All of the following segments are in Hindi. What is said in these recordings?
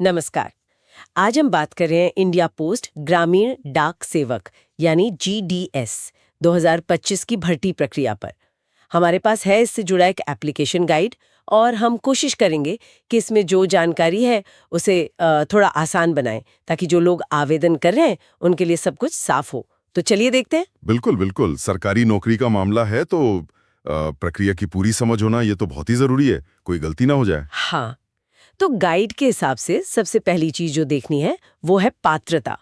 नमस्कार। आज हम बात कर रहे हैं इंडिया पोस्ट ग्रामीण डाक सेवक यानी GDS 2025 की भर्ती प्रक्रिया पर। हमारे पास है इससे जुड़ा एक एप्लीकेशन गाइड और हम कोशिश करेंगे कि इसमें जो जानकारी है उसे थोड़ा आसान बनाएं ताकि जो लोग आवेदन कर रहे हैं उनके लिए सब कुछ साफ हो। तो चलिए देखते हैं। बिल्कुल बिल्कुल, सरकारी नौकरी का मामला है तो प्रक्रिया की पूरी समझ होना ये तो बहुत ही जरूरी है, कोई गलती ना हो जाए। हाँ, तो गाइड के हिसाब से सबसे पहली चीज जो देखनी है वो है पात्रता।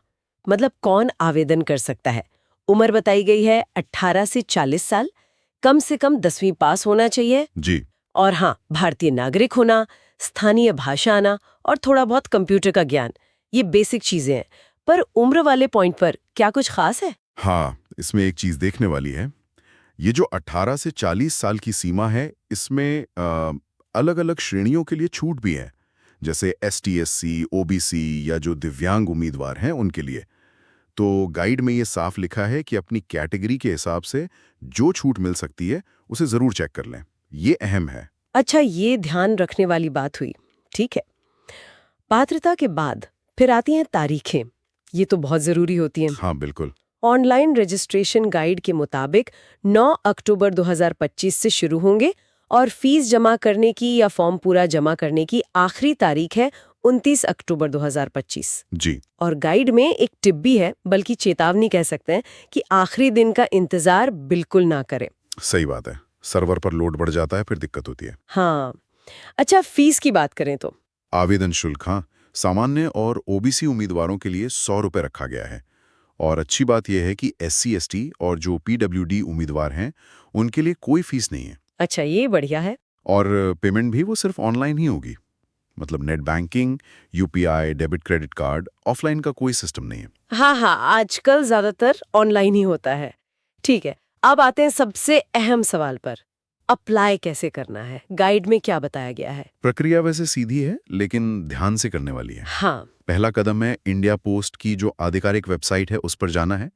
मतलब कौन आवेदन कर सकता है। उम्र बताई गई है 18 से 40 साल, कम से कम 10वीं पास होना चाहिए जी। और हाँ, भारतीय नागरिक होना, स्थानीय भाषा आना और थोड़ा बहुत कंप्यूटर का ज्ञान। ये बेसिक चीजें हैं। पर उम्र वाले पॉइंट पर क्या कुछ खास है? हाँ, इसमें एक चीज देखने वाली है। ये जो 18 से 40 साल की सीमा है, इसमें अलग अलग श्रेणियों के लिए छूट भी है, जैसे ST SC OBC या जो दिव्यांग उम्मीदवार हैं उनके लिए। तो गाइड में ये साफ लिखा है कि अपनी कैटेगरी के हिसाब से जो छूट मिल सकती है उसे जरूर चेक कर लें, ये अहम है। अच्छा, ये ध्यान रखने वाली बात हुई। ठीक है। पात्रता के बाद फिर आती हैं तारीखें। ये तो बहुत जरूरी होती हैं। हाँ बिल्कुल। ऑनलाइन रजिस्ट्रेशन गाइड के मुताबिक 9 अक्टूबर 2025 से शुरू होंगे और फीस जमा करने की या फॉर्म पूरा जमा करने की आखिरी तारीख है 29 अक्टूबर 2025। जी। और गाइड में एक टिप भी है, बल्कि चेतावनी कह सकते हैं कि आखिरी दिन का इंतजार बिल्कुल ना करें। सही बात है, सर्वर पर लोड बढ़ जाता है, फिर दिक्कत होती है। हाँ। अच्छा, फीस की बात करें तो आवेदन शुल्क, हाँ, सामान्य और OBC उम्मीदवारों के लिए 100 रुपये रखा गया है। और अच्छी बात यह है कि SC ST और जो PWD उम्मीदवार हैं उनके लिए कोई फीस नहीं है। अच्छा, ये बढ़िया है। और पेमेंट भी वो सिर्फ ऑनलाइन ही होगी, मतलब net banking, UPI, debit credit card, offline का कोई सिस्टम नहीं है। हाँ हाँ, आजकल ज्यादातर ऑनलाइन ही होता है। ठीक है। अब आते हैं सबसे अहम सवाल पर। अप्लाई कैसे करना है? गाइड में क्या बताया गया है? प्रक्रिया वैसे सीधी है लेकिन ध्यान से करने वाली है। हाँ। पहला कदम है इंडिया पोस्ट की जो आधिकारिक वेबसाइट है उस पर जाना है।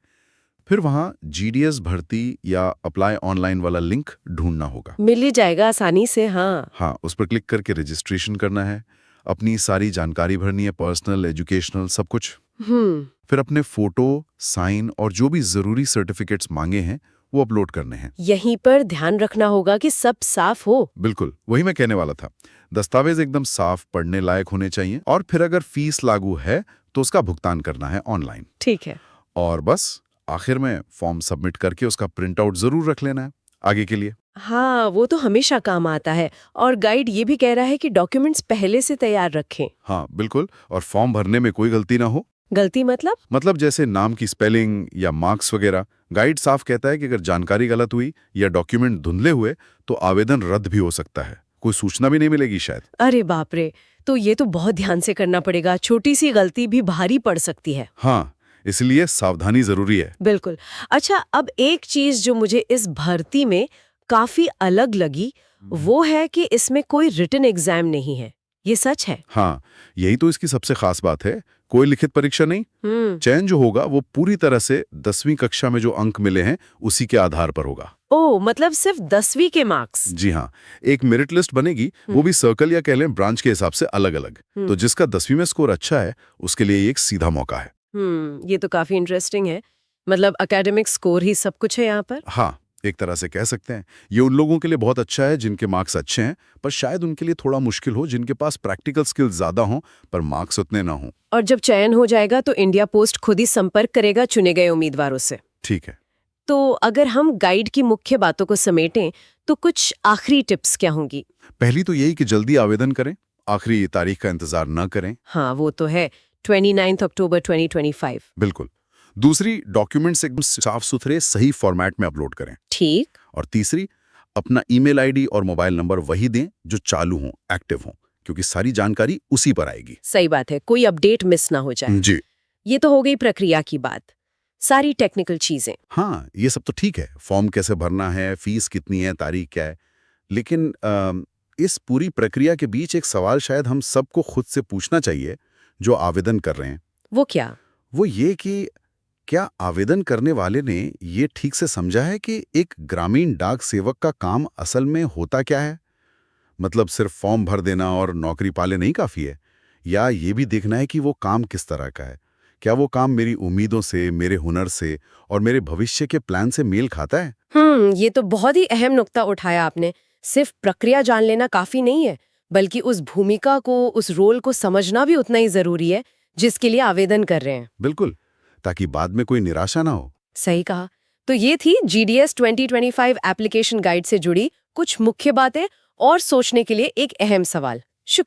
फिर वहाँ GDS भर्ती या अप्लाई ऑनलाइन वाला लिंक ढूंढना होगा। मिल ही जाएगा आसानी से। हाँ। हाँ, उस पर क्लिक करके रजिस्ट्रेशन करना है, अपनी सारी जानकारी भरनी है, पर्सनल, एजुकेशनल, सब कुछ। फिर अपने फोटो, साइन और जो भी जरूरी सर्टिफिकेट्स मांगे हैं वो अपलोड करने हैं। यहीं पर ध्यान रखना होगा कि सब साफ हो। बिल्कुल, वही मैं कहने वाला था। दस्तावेज एकदम साफ, पढ़ने लायक होने चाहिए और फिर अगर फीस लागू है तो उसका भुगतान करना है ऑनलाइन। ठीक है। और बस आखिर में फॉर्म सबमिट करके उसका प्रिंट आउट जरूर रख लेना है आगे के लिए। हाँ, वो तो हमेशा काम आता है। और गाइड ये भी कह रहा है कि डॉक्यूमेंट्स पहले से तैयार रखें। हाँ बिल्कुल, और फॉर्म भरने में कोई गलती ना हो। गलती मतलब जैसे नाम की स्पेलिंग या मार्क्स वगैरह। गाइड साफ कहता है कि अगर जानकारी गलत हुई या डॉक्यूमेंट धुंधले हुए तो आवेदन रद्द भी हो सकता है, कोई सूचना भी नहीं मिलेगी शायद। अरे बाप रे, तो ये तो बहुत ध्यान से करना पड़ेगा। छोटी सी गलती भी भारी पड़ सकती है। हाँ, इसलिए सावधानी जरूरी है। बिल्कुल। अच्छा, अब एक चीज जो मुझे इस भर्ती में काफी अलग लगी वो है कि इसमें कोई रिटन एग्जाम नहीं है। ये सच है? हाँ, यही तो इसकी सबसे खास बात है। कोई लिखित परीक्षा नहीं। चयन जो होगा वो पूरी तरह से 10वीं कक्षा में जो अंक मिले हैं उसी के आधार पर होगा। ओ, मतलब सिर्फ 10वीं के मार्क्स? जी हाँ, एक मेरिट लिस्ट बनेगी, वो भी सर्कल या कह लें ब्रांच के हिसाब से अलग अलग। तो जिसका 10वीं में स्कोर अच्छा है उसके लिए ये एक सीधा मौका है। ये तो काफी इंटरेस्टिंग है। मतलब एकेडमिक स्कोर ही सब कुछ है यहाँ पर। हाँ, एक तरह से कह सकते हैं। ये उन लोगों के लिए बहुत अच्छा है जिनके मार्क्स अच्छे हैं, पर शायद उनके लिए थोड़ा मुश्किल हो जिनके पास प्रैक्टिकल स्किल्स ज्यादा हों पर मार्क्स उतने ना हों। और जब चयन हो जाएगा तो इंडिया पोस्ट खुद ही संपर्क करेगा चुने गए उम्मीदवारों से। ठीक है। तो अगर हम गाइड की मुख्य बातों को समेटें तो कुछ आखिरी टिप्स क्या होंगी? पहली तो यही कि जल्दी आवेदन करें, आखिरी तारीख का इंतजार न करें। हाँ, वो तो है। 29 अक्टूबर 2025। बिल्कुल। दूसरी, डॉक्यूमेंट्स एकदम साफ सुथरे सही फॉर्मेट में अपलोड करें। ठीक। और तीसरी, अपना ईमेल आईडी और मोबाइल नंबर वही दें जो चालू हों, एक्टिव हों, क्योंकि सारी जानकारी उसी पर आएगी। सही बात है, कोई अपडेट मिस ना हो जाए। जी। ये तो हो गई प्रक्रिया की बात, सारी टेक्निकल चीजें। हाँ, ये सब तो ठीक है, फॉर्म कैसे भरना है, फीस कितनी है, तारीख क्या है, लेकिन इस पूरी प्रक्रिया के बीच एक सवाल शायद हम सबको खुद से पूछना चाहिए जो आवेदन कर रहे हैं। वो क्या? वो ये कि क्या आवेदन करने वाले ने ये ठीक से समझा है कि एक ग्रामीण डाक सेवक का काम असल में होता क्या है? मतलब सिर्फ फॉर्म भर देना और नौकरी पाले नहीं काफी है। या ये भी देखना है कि वो काम किस तरह का है? क्या वो काम मेरी उम्मीदों से, मेरे हुनर से और मेरे भविष्य के प्लान से मेल खाता है? ये तो बहुत ही अहम नुक्ता उठाया आपने। सिर्फ प्रक्रिया जान लेना काफी नहीं है, बल्कि उस भूमिका को, उस रोल को समझना भी उतना ही जरूरी है जिसके लिए आवेदन कर रहे हैं। बिल्कुल, ताकि बाद में कोई निराशा ना हो। सही कहा। तो ये थी GDS 2025 एप्लीकेशन गाइड से जुड़ी कुछ मुख्य बातें और सोचने के लिए एक अहम सवाल।